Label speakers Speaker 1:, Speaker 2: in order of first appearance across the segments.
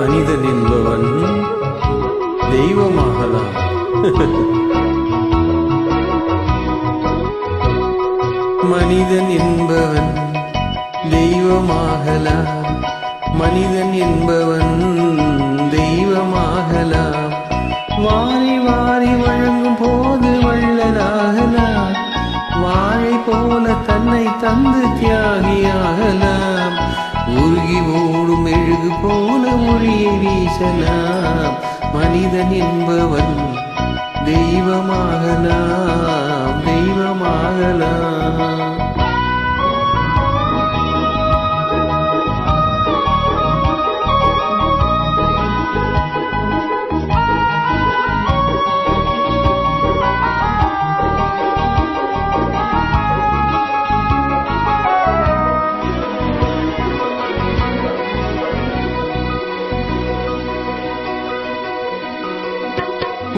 Speaker 1: மனிதன் என்பவன் தெய்வமாகலாம். மனிதன் என்பவன் தெய்வமாகலாம். மனிதன் என்பவன் தெய்வமாகலாம். வாரி வாரி வழங்கும் போது வள்ளலாகலாம். வாழை போல தன்னை தந்து தியாகியாகலாம். உருகி ஓடும் மெழுகு போல ஒளியை வீசலாம். மனிதன் என்பவன் தெய்வமாகலாம், தெய்வமாகலாம்.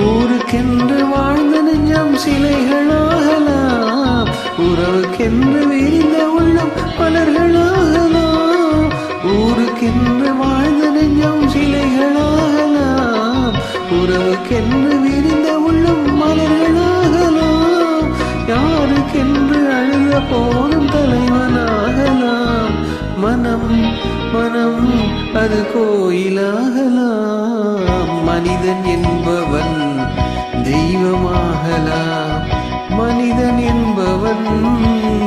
Speaker 1: ஊருக்கென்று வாழ்ந்த நெஞ்சம் சிலைகளாகலாம். உறவுக்கென்று விரிந்த உள்ளம் மலர்களாகலாம். ஊருக்கென்று வாழ்ந்த நெஞ்சம் சிலைகளாகலாம். உறவுக்கென்று விரிந்த உள்ளம் மலர்களாகலாம். யாருக்கென்று அழுத போதும் தலைவனாகலாம். மனம் மனம் அது கோயிலாகலாம். மனிதன் என்பவன் தெய்வமாகலாம். மனிதன் என்பவன்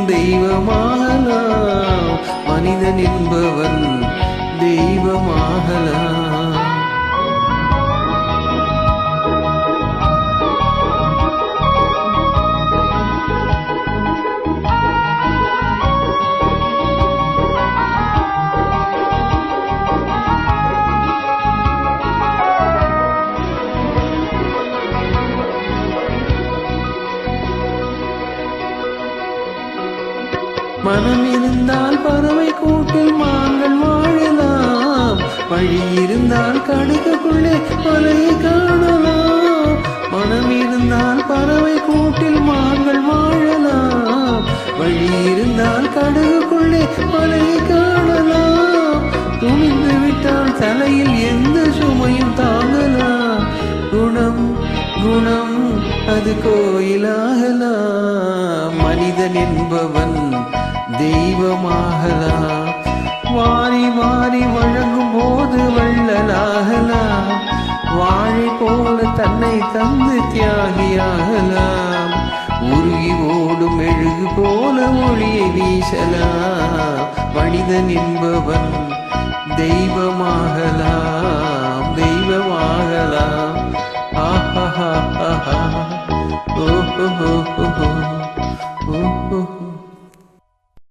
Speaker 1: தெய்வமாகலாம். மனிதன் என்பவன் தெய்வமாகலாம். மனம் இருந்தால் பறவை கூட்டில் மான்கள் வாழலாம். வழி இருந்தால் கடுகுக்குள்ளே மலையை காணலாம். மனம் இருந்தால் பறவை கூட்டில் மான்கள் வாழலாம். வழி இருந்தால் கடுகுக்குள்ளே மலையை காணலாம். துணிந்து விட்டால் தலையில் எந்த சுமையும் தாங்கலாம். குணம் குணம் அது கோயிலாகலாம். மனிதன் என்பவன் தெய்வமாகலாம். வாரி வாரி வழங்கும் போது வள்ளலாகலாம். வாழை போல தன்னை தந்து தியாகியாகலாம். உருகி ஓடும் மெழுகு போல ஒளியை வீசலாம். மனிதன் என்பவன் தெய்வமாகலாம், தெய்வமாகலாம்.